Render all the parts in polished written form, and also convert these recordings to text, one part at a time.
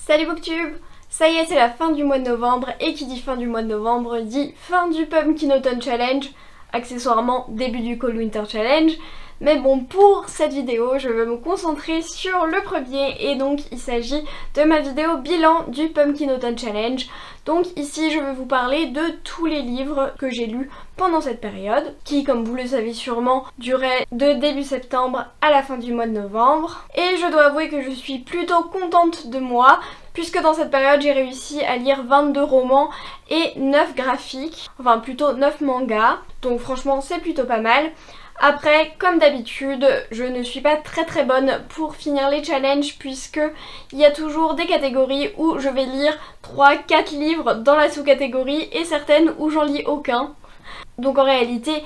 Salut Booktube! Ça y est, c'est la fin du mois de novembre, et qui dit fin du mois de novembre dit fin du Pumpkin Autumn Challenge, accessoirement début du Cold Winter Challenge. Mais bon, pour cette vidéo, je vais me concentrer sur le premier, et donc il s'agit de ma vidéo bilan du Pumpkin Autumn Challenge. Donc ici, je vais vous parler de tous les livres que j'ai lus pendant cette période, qui, comme vous le savez sûrement, durait de début septembre à la fin du mois de novembre. Et je dois avouer que je suis plutôt contente de moi, puisque dans cette période, j'ai réussi à lire 22 romans et 9 graphiques, enfin plutôt 9 mangas, donc franchement c'est plutôt pas mal. Après, comme d'habitude, je ne suis pas très bonne pour finir les challenges puisque il y a toujours des catégories où je vais lire 3-4 livres dans la sous-catégorie et certaines où j'en lis aucun. Donc en réalité,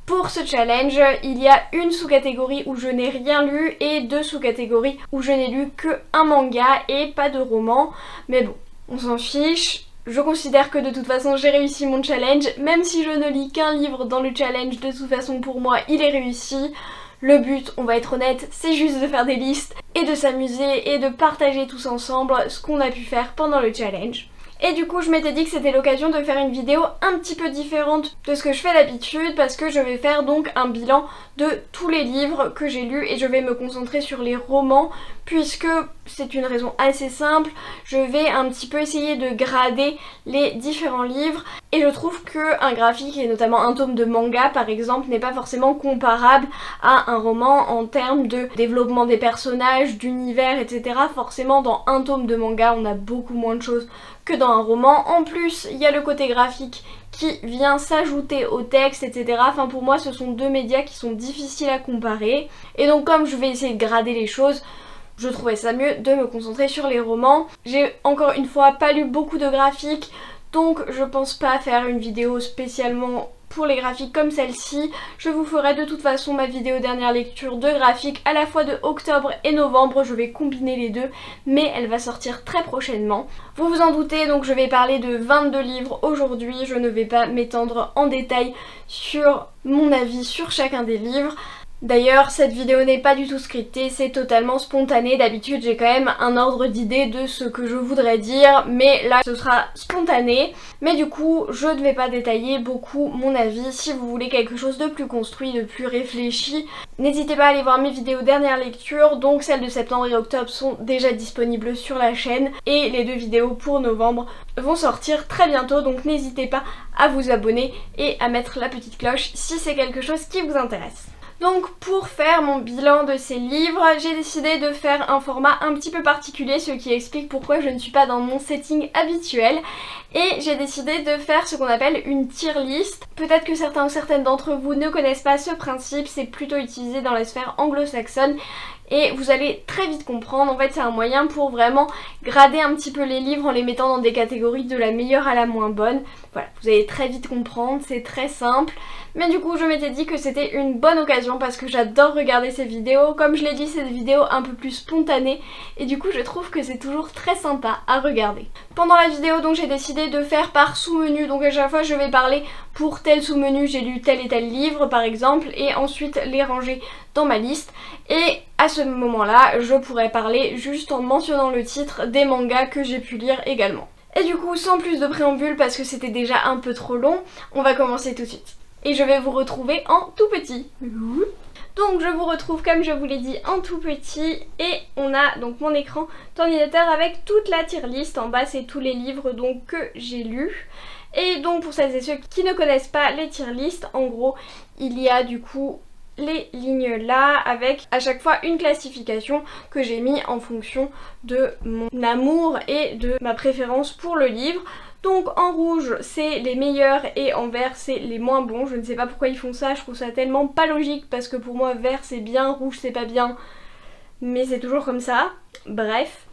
pour ce challenge, il y a une sous-catégorie où je n'ai rien lu et 2 sous-catégories où je n'ai lu que un manga et pas de roman. Mais bon, on s'en fiche. Je considère que de toute façon j'ai réussi mon challenge, même si je ne lis qu'un livre dans le challenge, de toute façon pour moi il est réussi. Le but, on va être honnête, c'est juste de faire des listes et de s'amuser et de partager tous ensemble ce qu'on a pu faire pendant le challenge. Et du coup je m'étais dit que c'était l'occasion de faire une vidéo un petit peu différente de ce que je fais d'habitude, parce que je vais faire donc un bilan de tous les livres que j'ai lus et je vais me concentrer sur les romans puisque c'est une raison assez simple. Je vais un petit peu essayer de grader les différents livres et je trouve qu'un graphique et notamment un tome de manga par exemple n'est pas forcément comparable à un roman en termes de développement des personnages, d'univers, etc. Forcément dans un tome de manga on a beaucoup moins de choses que dans un roman. En plus il y a le côté graphique qui vient s'ajouter au texte, etc. Enfin pour moi ce sont deux médias qui sont difficiles à comparer et donc comme je vais essayer de grader les choses, je trouvais ça mieux de me concentrer sur les romans. J'ai encore une fois pas lu beaucoup de graphiques, donc je pense pas faire une vidéo spécialement pour les graphiques comme celle-ci. Je vous ferai de toute façon ma vidéo dernière lecture de graphiques à la fois de octobre et novembre. Je vais combiner les deux, mais elle va sortir très prochainement. Vous vous en doutez, donc je vais parler de 22 livres aujourd'hui. Je ne vais pas m'étendre en détail sur mon avis sur chacun des livres. D'ailleurs, cette vidéo n'est pas du tout scriptée, c'est totalement spontané. D'habitude, j'ai quand même un ordre d'idée de ce que je voudrais dire, mais là, ce sera spontané. Mais du coup, je ne vais pas détailler beaucoup mon avis. Si vous voulez quelque chose de plus construit, de plus réfléchi, n'hésitez pas à aller voir mes vidéos dernière lecture. Donc, celles de septembre et octobre sont déjà disponibles sur la chaîne. Et les 2 vidéos pour novembre vont sortir très bientôt. Donc, n'hésitez pas à vous abonner et à mettre la petite cloche si c'est quelque chose qui vous intéresse. Donc pour faire mon bilan de ces livres, j'ai décidé de faire un format un petit peu particulier, ce qui explique pourquoi je ne suis pas dans mon setting habituel. Et j'ai décidé de faire ce qu'on appelle une tier list. Peut-être que certains ou certaines d'entre vous ne connaissent pas ce principe, c'est plutôt utilisé dans la sphère anglo-saxonne. Et vous allez très vite comprendre, en fait c'est un moyen pour vraiment grader un petit peu les livres en les mettant dans des catégories de la meilleure à la moins bonne. Voilà, vous allez très vite comprendre, c'est très simple. Mais du coup je m'étais dit que c'était une bonne occasion parce que j'adore regarder ces vidéos. Comme je l'ai dit, c'est des vidéos un peu plus spontanées et du coup je trouve que c'est toujours très sympa à regarder. Pendant la vidéo donc j'ai décidé de faire par sous-menu, donc à chaque fois je vais parler pour tel sous-menu, j'ai lu tel et tel livre par exemple, et ensuite les ranger dans ma liste. Et à ce moment-là, je pourrais parler juste en mentionnant le titre des mangas que j'ai pu lire également. Et du coup, sans plus de préambule, parce que c'était déjà un peu trop long, on va commencer tout de suite. Et je vais vous retrouver en tout petit. Donc je vous retrouve comme je vous l'ai dit en tout petit et on a donc mon écran d'ordinateur avec toute la tier list. En bas c'est tous les livres donc que j'ai lus. Et donc pour celles et ceux qui ne connaissent pas les tier list, en gros il y a du coup les lignes là avec à chaque fois une classification que j'ai mis en fonction de mon amour et de ma préférence pour le livre. Donc en rouge c'est les meilleurs et en vert c'est les moins bons. Je ne sais pas pourquoi ils font ça, je trouve ça tellement pas logique parce que pour moi vert c'est bien, rouge c'est pas bien, mais c'est toujours comme ça. Bref.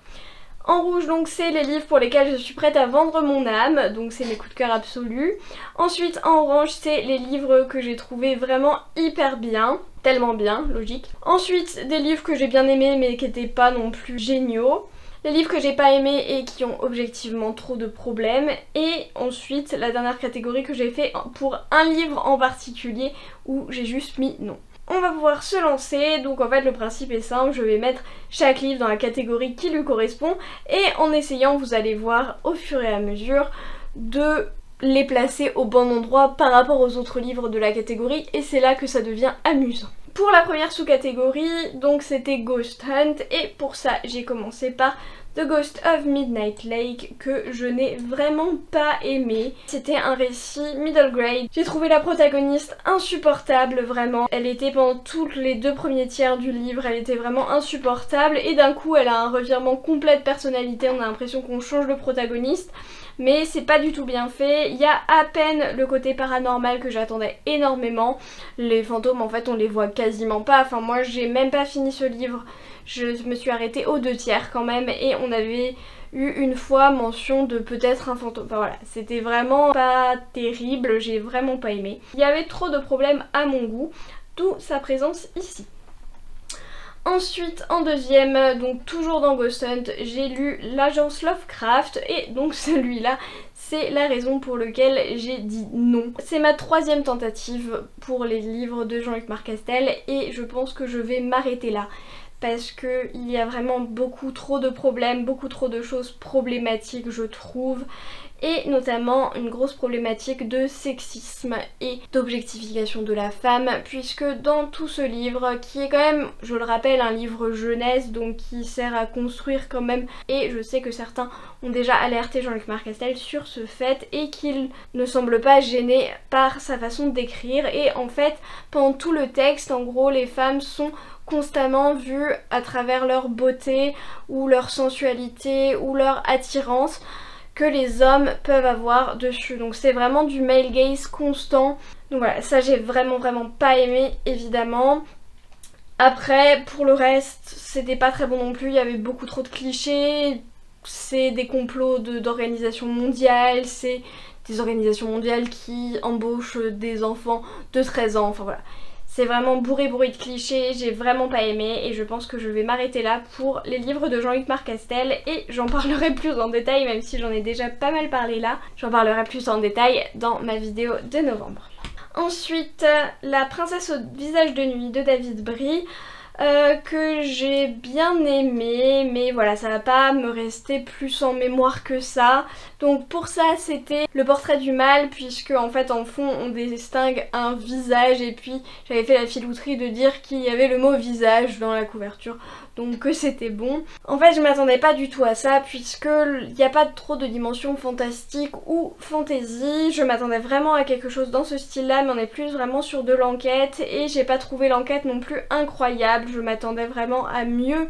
En rouge donc c'est les livres pour lesquels je suis prête à vendre mon âme, donc c'est mes coups de cœur absolus. Ensuite en orange c'est les livres que j'ai trouvé vraiment hyper bien, tellement bien, logique. Ensuite des livres que j'ai bien aimés mais qui n'étaient pas non plus géniaux. Les livres que j'ai pas aimés et qui ont objectivement trop de problèmes. Et ensuite la dernière catégorie que j'ai fait pour un livre en particulier où j'ai juste mis non. on va pouvoir se lancer. Donc en fait le principe est simple, je vais mettre chaque livre dans la catégorie qui lui correspond et en essayant, vous allez voir au fur et à mesure de les placer au bon endroit par rapport aux autres livres de la catégorie, et c'est là que ça devient amusant. Pour la première sous-catégorie, donc c'était Ghost Hunt, et pour ça j'ai commencé par The Ghost of Midnight Lake, que je n'ai vraiment pas aimé. C'était un récit middle grade. J'ai trouvé la protagoniste insupportable, vraiment. Elle était pendant tous les 2 premiers tiers du livre, elle était vraiment insupportable, et d'un coup elle a un revirement complet de personnalité, on a l'impression qu'on change de protagoniste. Mais c'est pas du tout bien fait, il y a à peine le côté paranormal que j'attendais énormément. Les fantômes en fait on les voit quasiment pas, enfin moi j'ai même pas fini ce livre, je me suis arrêtée aux 2 tiers quand même et on avait eu une fois mention de peut-être un fantôme. Enfin voilà, c'était vraiment pas terrible, j'ai vraiment pas aimé. Il y avait trop de problèmes à mon goût, d'où sa présence ici. Ensuite, en deuxième, donc toujours dans Ghost Hunt, j'ai lu l'agence Lovecraft et donc celui-là, c'est la raison pour laquelle j'ai dit non. C'est ma 3e tentative pour les livres de Jean-Luc Marcastel et je pense que je vais m'arrêter là. Parce qu'il y a vraiment beaucoup trop de problèmes, beaucoup trop de choses problématiques je trouve. Et notamment une grosse problématique de sexisme et d'objectification de la femme, puisque dans tout ce livre, qui est quand même, je le rappelle, un livre jeunesse, donc qui sert à construire quand même, et je sais que certains ont déjà alerté Jean-Luc Marcastel sur ce fait, et qu'il ne semble pas gêné par sa façon d'écrire, et en fait, pendant tout le texte, en gros, les femmes sont constamment vues à travers leur beauté, ou leur sensualité, ou leur attirance, que les hommes peuvent avoir dessus. Donc c'est vraiment du male gaze constant. Donc voilà, ça j'ai vraiment pas aimé évidemment. Après pour le reste c'était pas très bon non plus, il y avait beaucoup trop de clichés. C'est des complots d'organisations mondiales, c'est des organisations mondiales qui embauchent des enfants de 13 ans, enfin voilà. C'est vraiment bourré de clichés, j'ai vraiment pas aimé et je pense que je vais m'arrêter là pour les livres de Jean-Luc Marcastel et j'en parlerai plus en détail, même si j'en ai déjà pas mal parlé là. J'en parlerai plus en détail dans ma vidéo de novembre. Ensuite, La princesse au visage de nuit de David Brie. Que j'ai bien aimé, mais voilà, ça va pas me rester plus en mémoire que ça. Donc pour ça c'était le portrait du mal, puisque en fait en fond on distingue un visage et puis j'avais fait la filouterie de dire qu'il y avait le mot visage dans la couverture, donc que c'était bon. En fait je m'attendais pas du tout à ça, puisque il n'y a pas trop de dimension fantastique ou fantasy. Je m'attendais vraiment à quelque chose dans ce style là, mais on est plus vraiment sur de l'enquête et j'ai pas trouvé l'enquête non plus incroyable. Je m'attendais vraiment à mieux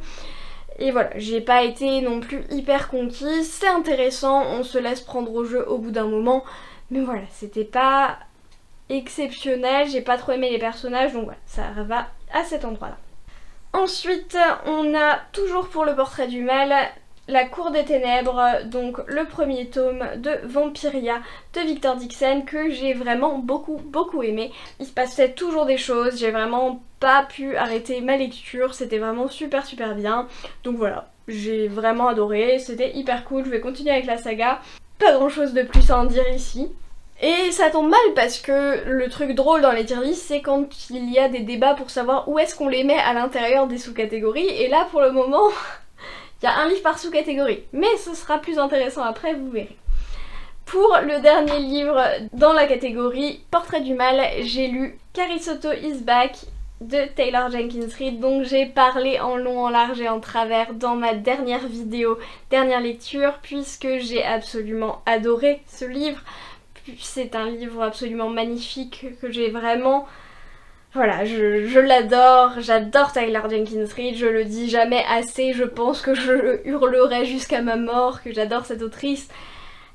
et voilà, j'ai pas été non plus hyper conquise. C'est intéressant, on se laisse prendre au jeu au bout d'un moment, mais voilà, c'était pas exceptionnel, j'ai pas trop aimé les personnages, donc voilà, ça va à cet endroit là. Ensuite on a toujours pour le portrait du mal La Cour des Ténèbres, donc le premier tome de Vampiria de Victor Dixon, que j'ai vraiment beaucoup aimé. Il se passait toujours des choses, j'ai vraiment pas pu arrêter ma lecture, c'était vraiment super bien. Donc voilà, j'ai vraiment adoré, c'était hyper cool, je vais continuer avec la saga. Pas grand chose de plus à en dire ici. Et ça tombe mal parce que le truc drôle dans les tier lists, c'est quand il y a des débats pour savoir où est-ce qu'on les met à l'intérieur des sous-catégories, et là pour le moment... il y a un livre par sous-catégorie, mais ce sera plus intéressant après, vous verrez. Pour le dernier livre dans la catégorie Portrait du mal, j'ai lu Carisotto is Back de Taylor Jenkins Reid, donc j'ai parlé en long, en large et en travers dans ma dernière vidéo, dernière lecture, puisque j'ai absolument adoré ce livre. C'est un livre absolument magnifique que j'ai vraiment... Voilà, je l'adore, j'adore Taylor Jenkins Reid, je le dis jamais assez, je pense que je hurlerai jusqu'à ma mort que j'adore cette autrice.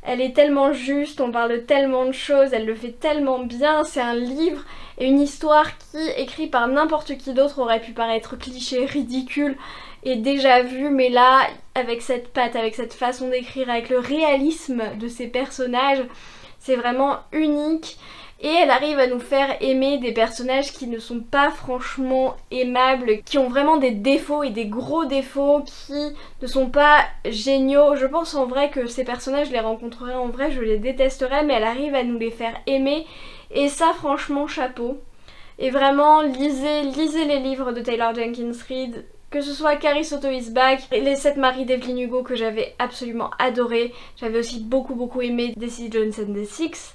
Elle est tellement juste, on parle de tellement de choses, elle le fait tellement bien, c'est un livre et une histoire qui, écrit par n'importe qui d'autre, aurait pu paraître cliché, ridicule et déjà vu, mais là, avec cette patte, avec cette façon d'écrire, avec le réalisme de ses personnages, c'est vraiment unique. Et elle arrive à nous faire aimer des personnages qui ne sont pas franchement aimables, qui ont vraiment des défauts et des gros défauts, qui ne sont pas géniaux. Je pense en vrai que ces personnages, je les rencontrerai en vrai, je les détesterais, mais elle arrive à nous les faire aimer. Et ça franchement chapeau. Et vraiment, lisez les livres de Taylor Jenkins Reid, que ce soit Carrie Soto Is Back, les 7 maris d'Evelyn Hugo que j'avais absolument adoré. J'avais aussi beaucoup aimé Decisions and the Six.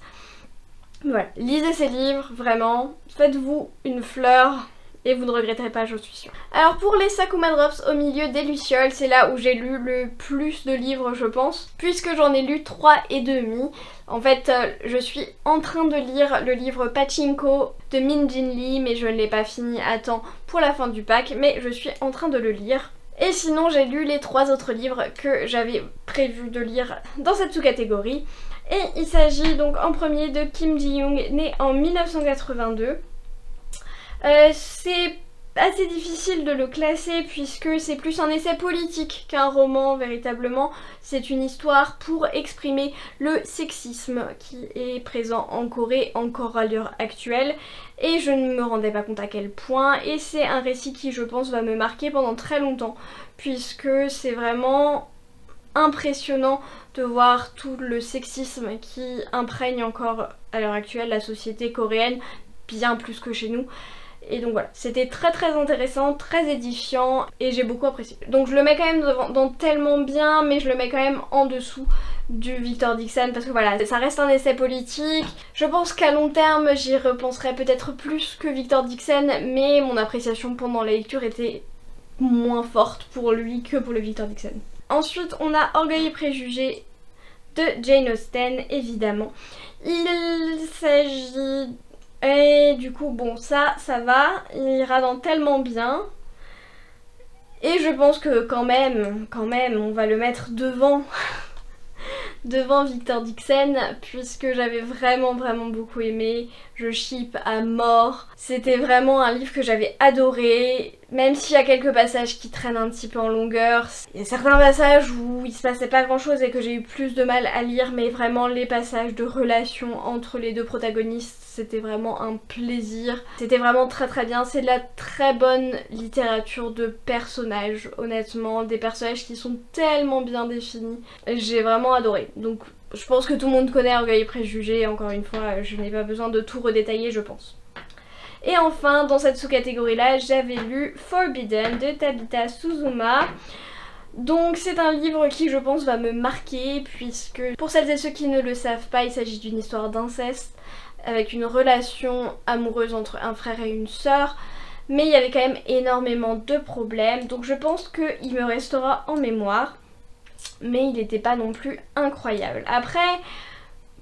Voilà, lisez ces livres, vraiment. Faites-vous une fleur et vous ne regretterez pas, je suis sûre. Alors pour les Sakuma Drops au milieu des Lucioles, c'est là où j'ai lu le plus de livres, je pense, puisque j'en ai lu 3,5. En fait, je suis en train de lire le livre Pachinko de Min Jin Lee, mais je ne l'ai pas fini à temps pour la fin du pack, mais je suis en train de le lire. Et sinon, j'ai lu les 3 autres livres que j'avais prévu de lire dans cette sous-catégorie. Et il s'agit donc en premier de Kim Ji-young, né en 1982. C'est assez difficile de le classer puisque c'est plus un essai politique qu'un roman véritablement. C'est une histoire pour exprimer le sexisme qui est présent en Corée encore à l'heure actuelle et je ne me rendais pas compte à quel point, et c'est un récit qui je pense va me marquer pendant très longtemps puisque c'est vraiment impressionnant de voir tout le sexisme qui imprègne encore à l'heure actuelle la société coréenne, bien plus que chez nous. Et donc voilà, c'était très intéressant, très édifiant et j'ai beaucoup apprécié. Donc je le mets quand même dans tellement bien, mais je le mets quand même en dessous du Victor Dixon parce que voilà, ça reste un essai politique. Je pense qu'à long terme j'y repenserai peut-être plus que Victor Dixon, mais mon appréciation pendant la lecture était moins forte pour lui que pour le Victor Dixon. Ensuite on a Orgueil et Préjugés de Jane Austen, évidemment. Il s'agit... Et du coup, bon, ça va, il ira dans tellement bien. Et je pense que quand même, on va le mettre devant, devant Victor Dixon, puisque j'avais vraiment beaucoup aimé. Je ship à mort. C'était vraiment un livre que j'avais adoré, même s'il y a quelques passages qui traînent un petit peu en longueur. Il y a certains passages où il se passait pas grand chose et que j'ai eu plus de mal à lire, mais vraiment les passages de relation entre les deux protagonistes, c'était vraiment un plaisir. C'était vraiment très bien, c'est de la très bonne littérature de personnages, honnêtement, des personnages qui sont tellement bien définis. J'ai vraiment adoré, donc je pense que tout le monde connaît Orgueil et Préjugés, encore une fois, je n'ai pas besoin de tout redétailler, je pense. Et enfin, dans cette sous-catégorie là, j'avais lu Forbidden de Tabitha Suzuma. Donc c'est un livre qui je pense va me marquer puisque pour celles et ceux qui ne le savent pas, il s'agit d'une histoire d'inceste avec une relation amoureuse entre un frère et une sœur, mais il y avait quand même énormément de problèmes, donc je pense qu'il me restera en mémoire, mais il n'était pas non plus incroyable. Après,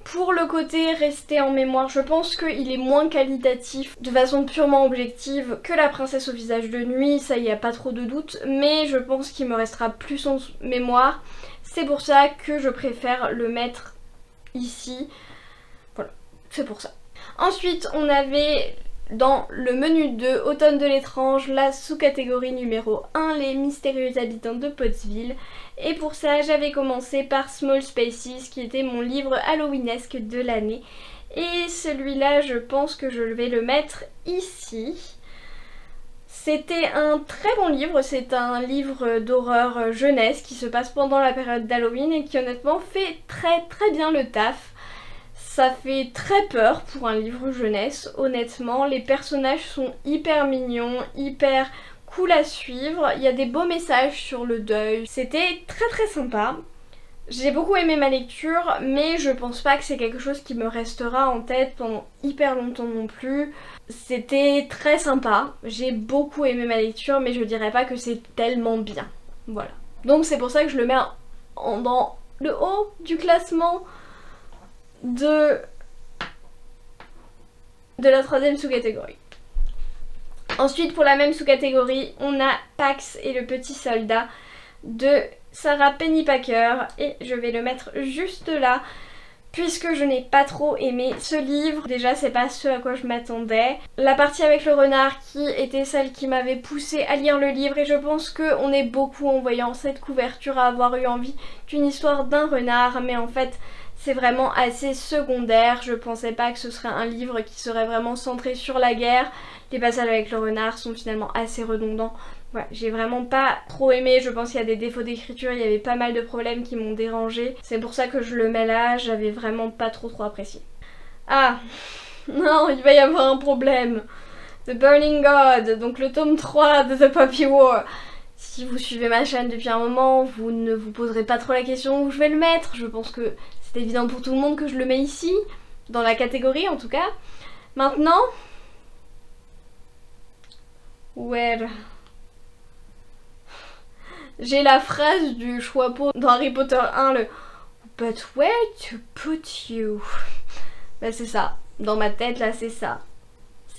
pour le côté rester en mémoire, je pense qu'il est moins qualitatif de façon purement objective que La Princesse au visage de nuit, ça y a pas trop de doute, mais je pense qu'il me restera plus en mémoire. C'est pour ça que je préfère le mettre ici. Voilà, c'est pour ça. Ensuite, on avait dans le menu de Automne de l'étrange la sous-catégorie numéro 1, les mystérieux habitants de Pottsville. Et pour ça, j'avais commencé par Small Spaces, qui était mon livre halloweenesque de l'année. Et celui-là, je pense que je vais le mettre ici. C'était un très bon livre, c'est un livre d'horreur jeunesse qui se passe pendant la période d'Halloween et qui honnêtement fait très bien le taf. Ça fait très peur pour un livre jeunesse, honnêtement. Les personnages sont hyper mignons, hyper cool à suivre. Il y a des beaux messages sur le deuil. C'était très sympa. J'ai beaucoup aimé ma lecture, mais je pense pas que c'est quelque chose qui me restera en tête pendant hyper longtemps non plus. C'était très sympa. J'ai beaucoup aimé ma lecture, mais je dirais pas que c'est tellement bien. Voilà. Donc c'est pour ça que je le mets dans le haut du classement de la troisième sous-catégorie. Ensuite, pour la même sous-catégorie, on a Pax et le petit soldat de Sarah Pennypacker, et je vais le mettre juste là puisque je n'ai pas trop aimé ce livre. Déjà, c'est pas ce à quoi je m'attendais. La partie avec le renard qui était celle qui m'avait poussée à lire le livre, et je pense qu'on est beaucoup en voyant cette couverture à avoir eu envie d'une histoire d'un renard, mais en fait c'est vraiment assez secondaire. Je pensais pas que ce serait un livre qui serait vraiment centré sur la guerre. Les passages avec le renard sont finalement assez redondants. Voilà, j'ai vraiment pas trop aimé, je pense qu'il y a des défauts d'écriture, il y avait pas mal de problèmes qui m'ont dérangé. C'est pour ça que je le mets là, j'avais vraiment pas trop apprécié. Ah non, il va y avoir un problème. The Burning God, donc le tome 3 de The Poppy War. Si vous suivez ma chaîne depuis un moment, vous ne vous poserez pas trop la question où je vais le mettre. Je pense que c'est évident pour tout le monde que je le mets ici, dans la catégorie en tout cas. Maintenant, well, j'ai la phrase du Choixpeau dans Harry Potter 1, le But where to put you? Bah c'est ça, dans ma tête là c'est ça.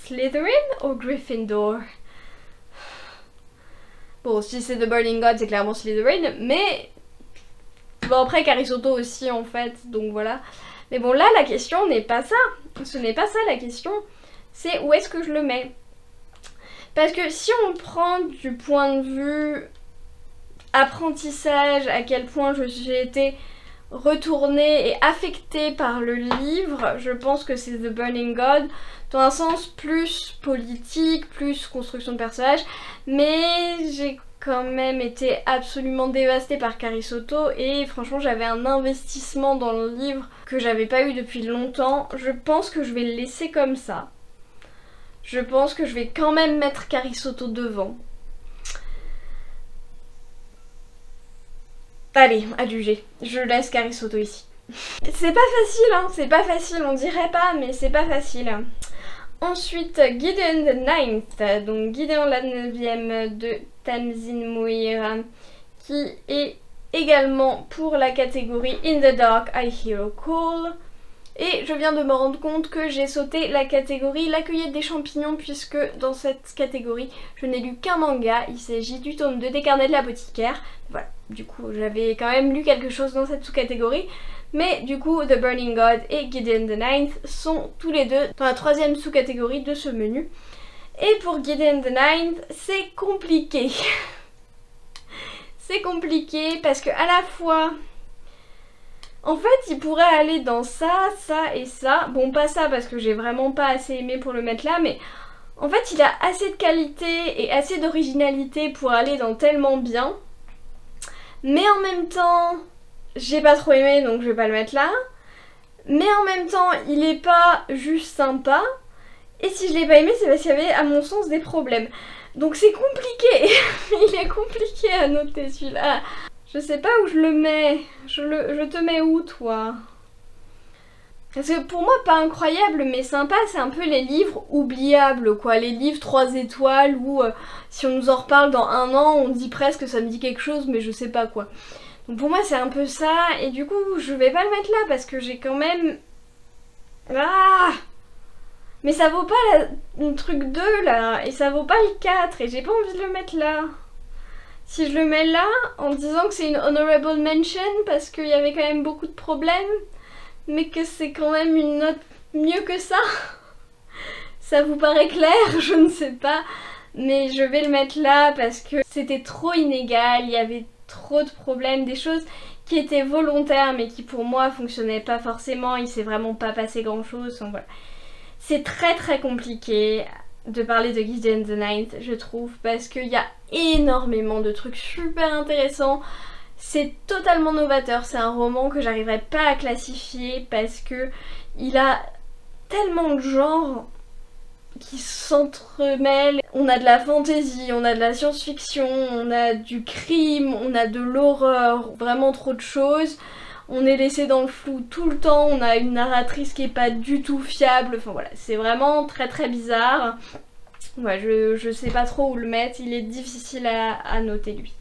Slytherin ou Gryffindor? Bon, si c'est The Burning God, c'est clairement Slytherin, mais bon après Carisotto aussi en fait, donc voilà. Mais bon là la question n'est pas ça, ce n'est pas ça la question, c'est où est-ce que je le mets. Parce que si on prend du point de vue apprentissage, à quel point j'ai été retournée et affectée par le livre, je pense que c'est The Burning God, dans un sens plus politique, plus construction de personnages, mais j'ai quand même été absolument dévastée par Carisotto et franchement j'avais un investissement dans le livre que j'avais pas eu depuis longtemps. Je pense que je vais le laisser comme ça. Je pense que je vais quand même mettre Carisotto devant. Allez, à juger. Je laisse Carisotto ici. C'est pas facile, hein, c'est pas facile, on dirait pas, mais c'est pas facile. Ensuite, Gideon the Ninth, donc Gideon la 9e de Tamsin Muir, qui est également pour la catégorie In the Dark I Hear a Call. Et je viens de me rendre compte que j'ai sauté la catégorie La Cueillette des Champignons, puisque dans cette catégorie, je n'ai lu qu'un manga, il s'agit du tome 2 des Carnets de l'apothicaire. Voilà, du coup j'avais quand même lu quelque chose dans cette sous-catégorie. Mais du coup, The Burning God et Gideon the Ninth sont tous les deux dans la 3e sous-catégorie de ce menu. Et pour Gideon the Ninth, c'est compliqué. C'est compliqué parce que à la fois... En fait, il pourrait aller dans ça, ça et ça. Bon, pas ça parce que j'ai vraiment pas assez aimé pour le mettre là, mais en fait, il a assez de qualité et assez d'originalité pour aller dans tellement bien. Mais en même temps... J'ai pas trop aimé donc je vais pas le mettre là. Mais en même temps il est pas juste sympa. Et si je l'ai pas aimé c'est parce qu'il y avait à mon sens des problèmes. Donc c'est compliqué. Il est compliqué à noter celui-là. Je sais pas où je le mets. Je te mets où toi? Parce que pour moi pas incroyable mais sympa, c'est un peu les livres oubliables quoi. Les livres 3 étoiles où si on nous en reparle dans un an on dit presque que ça me dit quelque chose mais je sais pas quoi. Donc pour moi c'est un peu ça et du coup je vais pas le mettre là parce que j'ai quand même... Ah, mais ça vaut pas le truc 2 là et ça vaut pas le 4 et j'ai pas envie de le mettre là. Si je le mets là en disant que c'est une honorable mention parce qu'il y avait quand même beaucoup de problèmes mais que c'est quand même une note mieux que ça. Ça vous paraît clair? Je ne sais pas. Mais je vais le mettre là parce que c'était trop inégal, il y avait trop de problèmes, des choses qui étaient volontaires mais qui pour moi fonctionnaient pas forcément, il s'est vraiment pas passé grand chose, donc voilà. C'est très très compliqué de parler de Gideon the Ninth je trouve parce qu'il y a énormément de trucs super intéressants, c'est totalement novateur, c'est un roman que j'arriverai pas à classifier parce que il a tellement de genres qui s'entremêlent. On a de la fantasy, on a de la science-fiction, on a du crime, on a de l'horreur, vraiment trop de choses. On est laissé dans le flou tout le temps, on a une narratrice qui est pas du tout fiable, enfin voilà, c'est vraiment très très bizarre. Ouais, je sais pas trop où le mettre, il est difficile à noter lui.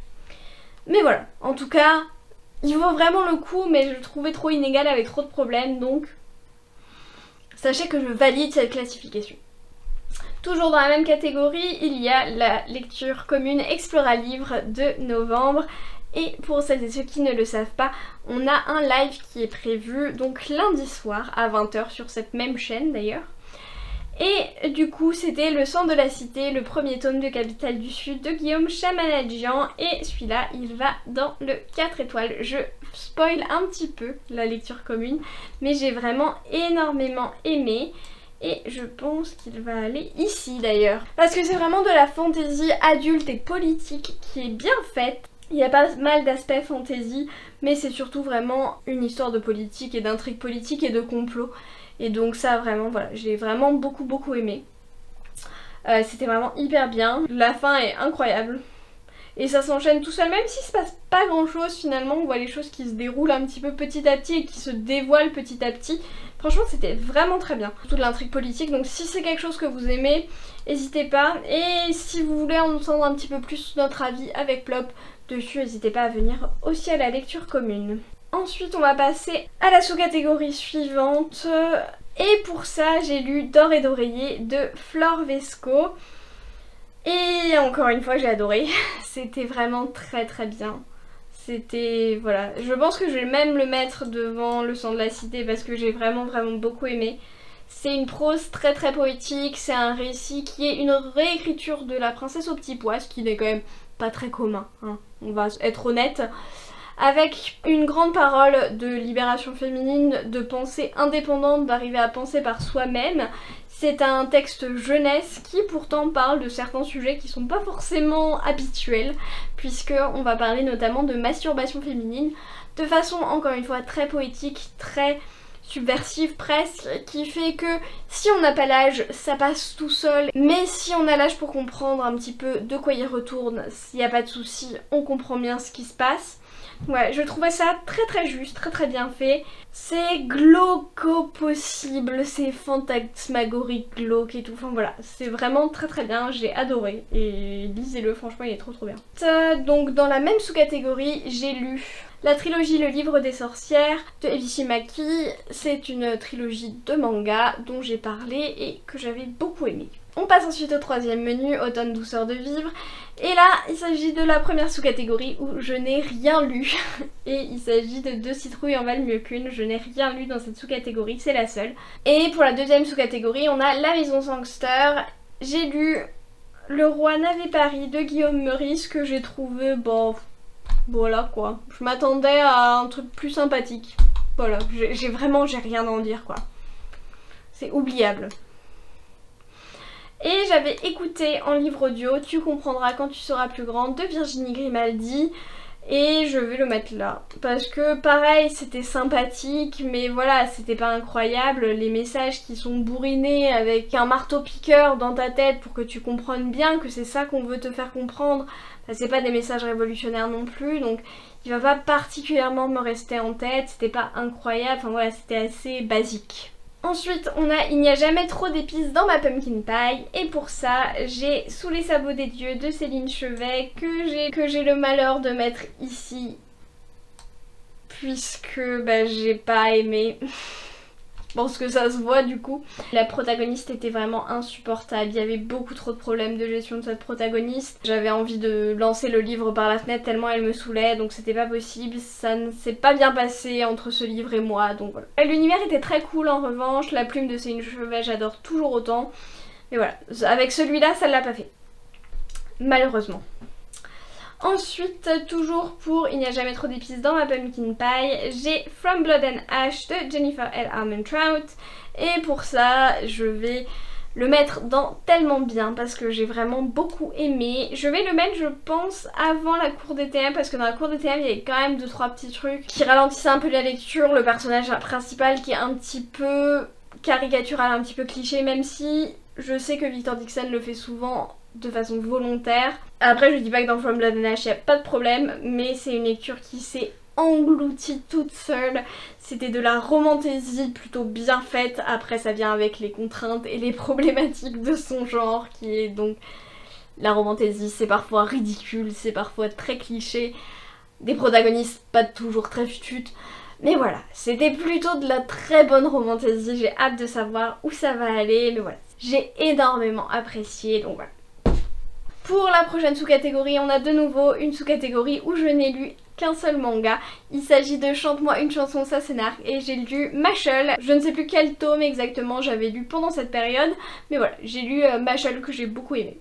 Mais voilà, en tout cas, il vaut vraiment le coup, mais je le trouvais trop inégal avec trop de problèmes, donc sachez que je valide cette classification. Toujours dans la même catégorie, il y a la lecture commune Explora-Livre de novembre. Et pour celles et ceux qui ne le savent pas, on a un live qui est prévu donc lundi soir à 20 h sur cette même chaîne d'ailleurs. Et du coup c'était Le Sang de la Cité, le premier tome de Capitale du Sud de Guillaume Chamanadjian. Et celui-là il va dans le 4 étoiles. Je spoil un petit peu la lecture commune, mais j'ai vraiment énormément aimé. Et je pense qu'il va aller ici d'ailleurs. Parce que c'est vraiment de la fantaisie adulte et politique qui est bien faite. Il y a pas mal d'aspects fantasy, mais c'est surtout vraiment une histoire de politique et d'intrigue politique et de complot. Et donc ça vraiment, voilà, j'ai vraiment beaucoup aimé. C'était vraiment hyper bien. La fin est incroyable. Et ça s'enchaîne tout seul, même s'il se passe pas grand chose finalement, on voit les choses qui se déroulent un petit peu petit à petit et qui se dévoilent petit à petit. Franchement c'était vraiment très bien. Toute l'intrigue politique, donc si c'est quelque chose que vous aimez, n'hésitez pas. Et si vous voulez en entendre un petit peu plus notre avis avec Plop dessus, n'hésitez pas à venir aussi à la lecture commune. Ensuite on va passer à la sous-catégorie suivante. Et pour ça j'ai lu D'or et d'oreiller de Flore Vesco. Et encore une fois j'ai adoré, c'était vraiment très très bien. C'était, voilà, je pense que je vais même le mettre devant Le sang de la cité parce que j'ai vraiment beaucoup aimé. C'est une prose très très poétique, c'est un récit qui est une réécriture de La princesse au petit pois, ce qui n'est quand même pas très commun, hein, on va être honnête. Avec une grande parole de libération féminine, de pensée indépendante, d'arriver à penser par soi-même. C'est un texte jeunesse qui pourtant parle de certains sujets qui sont pas forcément habituels, puisque on va parler notamment de masturbation féminine, de façon encore une fois très poétique, très subversive presque, qui fait que si on n'a pas l'âge, ça passe tout seul, mais si on a l'âge pour comprendre un petit peu de quoi il retourne, s'il n'y a pas de souci, on comprend bien ce qui se passe. Ouais, je trouvais ça très très juste, très très bien fait. C'est glauco possible, c'est fantasmagorique, glauque et tout. Enfin voilà, c'est vraiment très très bien, j'ai adoré. Et lisez-le, franchement il est trop bien. Donc dans la même sous-catégorie, j'ai lu la trilogie Le livre des sorcières de Ebishi Maki. C'est une trilogie de manga dont j'ai parlé et que j'avais beaucoup aimé. On passe ensuite au troisième menu, Automne douceur de vivre. Et là, il s'agit de la première sous-catégorie où je n'ai rien lu. Et il s'agit de Deux citrouilles en valent mieux qu'une. Je n'ai rien lu dans cette sous-catégorie, c'est la seule. Et pour la deuxième sous-catégorie, on a La maison Sangster. J'ai lu Le roi n'avait Paris de Guillaume Meurice que j'ai trouvé, bon, voilà quoi. Je m'attendais à un truc plus sympathique. Voilà, j'ai rien à en dire quoi. C'est oubliable. Et j'avais écouté en livre audio Tu comprendras quand tu seras plus grande de Virginie Grimaldi. Et je vais le mettre là. Parce que pareil, c'était sympathique, mais voilà, c'était pas incroyable. Les messages qui sont bourrinés avec un marteau-piqueur dans ta tête pour que tu comprennes bien que c'est ça qu'on veut te faire comprendre. Bah, c'est pas des messages révolutionnaires non plus, donc il va pas particulièrement me rester en tête. C'était pas incroyable, enfin voilà, c'était assez basique. Ensuite, on a Il n'y a jamais trop d'épices dans ma pumpkin pie. Et pour ça, j'ai Sous les sabots des dieux de Céline Chevet que j'ai le malheur de mettre ici. Puisque bah, j'ai pas aimé. Je pense que ça se voit du coup. La protagoniste était vraiment insupportable. Il y avait beaucoup trop de problèmes de gestion de cette protagoniste. J'avais envie de lancer le livre par la fenêtre tellement elle me saoulait, donc c'était pas possible. Ça ne s'est pas bien passé entre ce livre et moi, donc voilà. L'univers était très cool en revanche. La plume de Céline Chevet, j'adore toujours autant. Mais voilà, avec celui-là, ça l'a pas fait. Malheureusement. Ensuite, toujours pour Il n'y a jamais trop d'épices dans ma pumpkin pie, j'ai From Blood and Ash de Jennifer L. Armentrout. Et pour ça, je vais le mettre dans Tellement bien parce que j'ai vraiment beaucoup aimé. Je vais le mettre, je pense, avant la cour des TM parce que dans la cour des TM, il y avait quand même 2-3 petits trucs qui ralentissaient un peu la lecture. Le personnage principal qui est un petit peu caricatural, un petit peu cliché, même si je sais que Victor Dixon le fait souvent de façon volontaire. Après je dis pas que dans From Blood and Ash il n'y a pas de problème, mais c'est une lecture qui s'est engloutie toute seule. C'était de la romantaisie plutôt bien faite. Après ça vient avec les contraintes et les problématiques de son genre qui est donc la romantaisie. C'est parfois ridicule, c'est parfois très cliché, des protagonistes pas toujours très fututes. Mais voilà, c'était plutôt de la très bonne romantaisie. J'ai hâte de savoir où ça va aller, mais voilà, j'ai énormément apprécié, donc voilà. Pour la prochaine sous-catégorie, on a de nouveau une sous-catégorie où je n'ai lu qu'un seul manga. Il s'agit de Chante-moi une chanson Sassenark et j'ai lu Mashle. Je ne sais plus quel tome exactement j'avais lu pendant cette période, mais voilà, j'ai lu Mashle que j'ai beaucoup aimé.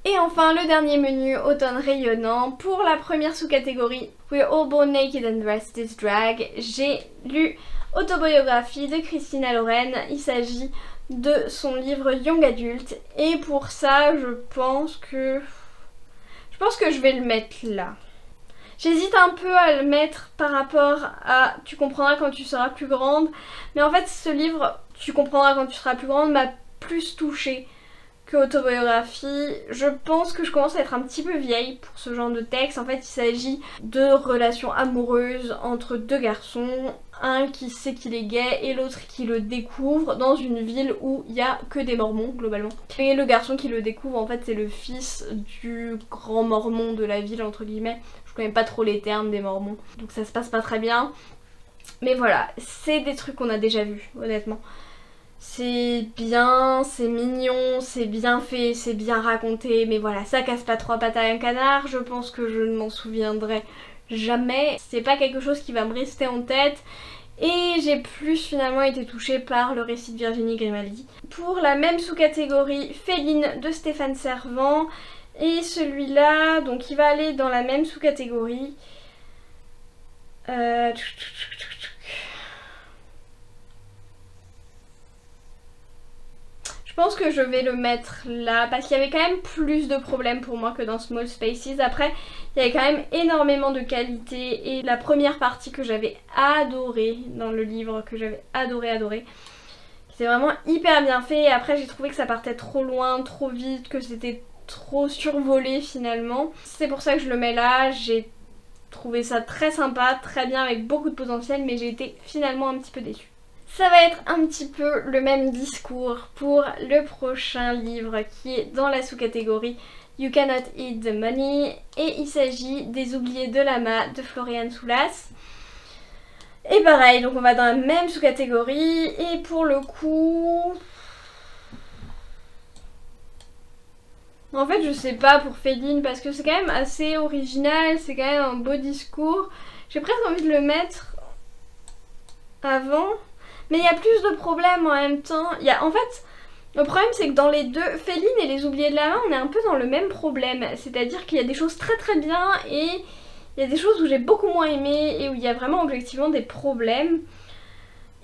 Et enfin, le dernier menu, Automne rayonnant. Pour la première sous-catégorie, We're All Born Naked and Dressed is Drag, j'ai lu Autobiographie de Christina Loren. Il s'agit de son livre Young Adult et pour ça je pense que je vais le mettre là. J'hésite un peu à le mettre par rapport à Tu comprendras quand tu seras plus grande, mais en fait ce livre Tu comprendras quand tu seras plus grande m'a plus touchée que autobiographie. Je pense que je commence à être un petit peu vieille pour ce genre de texte. En fait, il s'agit de relations amoureuses entre deux garçons. Un qui sait qu'il est gay et l'autre qui le découvre dans une ville où il n'y a que des mormons globalement. Et le garçon qui le découvre en fait c'est le fils du grand mormon de la ville entre guillemets. Je connais pas trop les termes des mormons donc ça se passe pas très bien. Mais voilà, c'est des trucs qu'on a déjà vus honnêtement. C'est bien, c'est mignon, c'est bien fait, c'est bien raconté, mais voilà, ça casse pas trois pattes à un canard, je pense que je ne m'en souviendrai jamais. C'est pas quelque chose qui va me rester en tête et j'ai plus finalement été touchée par le récit de Virginie Grimaldi. Pour la même sous-catégorie, Féline de Stéphane Servan et celui-là, donc il va aller dans la même sous-catégorie. Je pense que je vais le mettre là parce qu'il y avait quand même plus de problèmes pour moi que dans Small Spaces. Après, il y avait quand même énormément de qualité et la première partie que j'avais adorée dans le livre, que j'avais adoré. C'est vraiment hyper bien fait et après j'ai trouvé que ça partait trop loin, trop vite, que c'était trop survolé finalement. C'est pour ça que je le mets là. J'ai trouvé ça très sympa, très bien avec beaucoup de potentiel mais j'ai été finalement un petit peu déçue. Ça va être un petit peu le même discours pour le prochain livre qui est dans la sous-catégorie You Cannot Eat the Money et il s'agit des Oubliés de Lama de Florian Soulas. Et pareil, donc on va dans la même sous-catégorie et pour le coup... En fait je sais pas pour Féline parce que c'est quand même assez original, c'est quand même un beau discours. J'ai presque envie de le mettre avant. Mais il y a plus de problèmes en même temps. En fait, le problème c'est que dans les deux, Féline et les Oubliés de Lama, on est un peu dans le même problème. C'est-à-dire qu'il y a des choses très bien et il y a des choses où j'ai beaucoup moins aimé et où il y a vraiment objectivement des problèmes.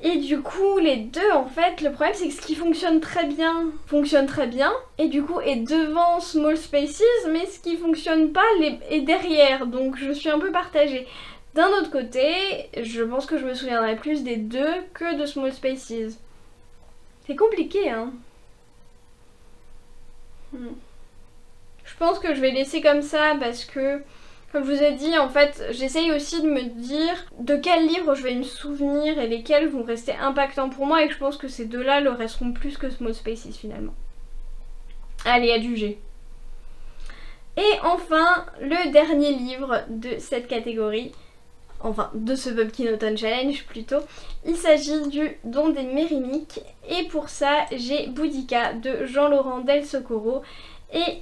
Et du coup, les deux, en fait, le problème c'est que ce qui fonctionne très bien et du coup est devant Small Spaces, mais ce qui fonctionne pas est derrière. Donc je suis un peu partagée. D'un autre côté, je pense que je me souviendrai plus des deux que de Small Spaces. C'est compliqué, hein. Je pense que je vais laisser comme ça parce que, comme je vous ai dit, en fait, j'essaye aussi de me dire de quels livres je vais me souvenir et lesquels vont rester impactants pour moi et que je pense que ces deux-là le resteront plus que Small Spaces finalement. Allez, à juger. Et enfin, le dernier livre de cette catégorie, enfin de ce Pumpkin Autumn Challenge plutôt, il s'agit du Don des Mériniques et pour ça j'ai Boudica de Jean-Laurent Del Socorro et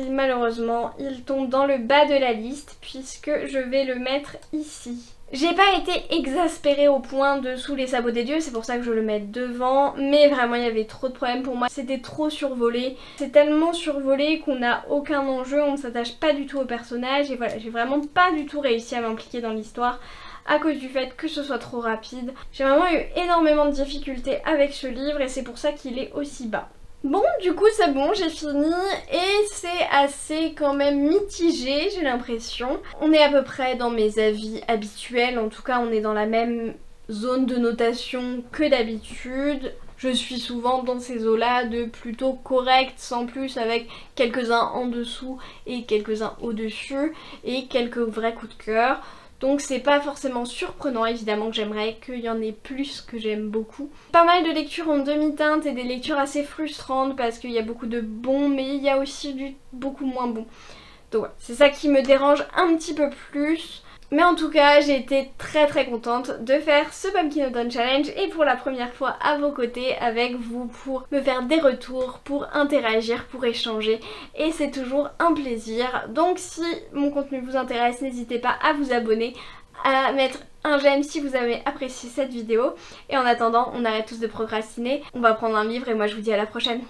malheureusement il tombe dans le bas de la liste puisque je vais le mettre ici. J'ai pas été exaspérée au point de Sous les sabots des dieux, c'est pour ça que je le mets devant, mais vraiment il y avait trop de problèmes pour moi, c'était trop survolé. C'est tellement survolé qu'on n'a aucun enjeu, on ne s'attache pas du tout au personnage et voilà, j'ai vraiment pas du tout réussi à m'impliquer dans l'histoire à cause du fait que ce soit trop rapide. J'ai vraiment eu énormément de difficultés avec ce livre et c'est pour ça qu'il est aussi bas. Bon, du coup c'est bon, j'ai fini et c'est assez quand même mitigé, j'ai l'impression. On est à peu près dans mes avis habituels, en tout cas on est dans la même zone de notation que d'habitude. Je suis souvent dans ces eaux-là de plutôt correct, sans plus, avec quelques-uns en dessous et quelques-uns au-dessus et quelques vrais coups de cœur. Donc c'est pas forcément surprenant, évidemment que j'aimerais qu'il y en ait plus que j'aime beaucoup. Pas mal de lectures en demi-teinte et des lectures assez frustrantes parce qu'il y a beaucoup de bons mais il y a aussi du beaucoup moins bon. Donc voilà, c'est ça qui me dérange un petit peu plus. Mais en tout cas, j'ai été très contente de faire ce Pumpkin Autumn Challenge et pour la première fois à vos côtés avec vous pour me faire des retours, pour interagir, pour échanger et c'est toujours un plaisir. Donc si mon contenu vous intéresse, n'hésitez pas à vous abonner, à mettre un j'aime si vous avez apprécié cette vidéo et en attendant, on arrête tous de procrastiner, on va prendre un livre et moi je vous dis à la prochaine.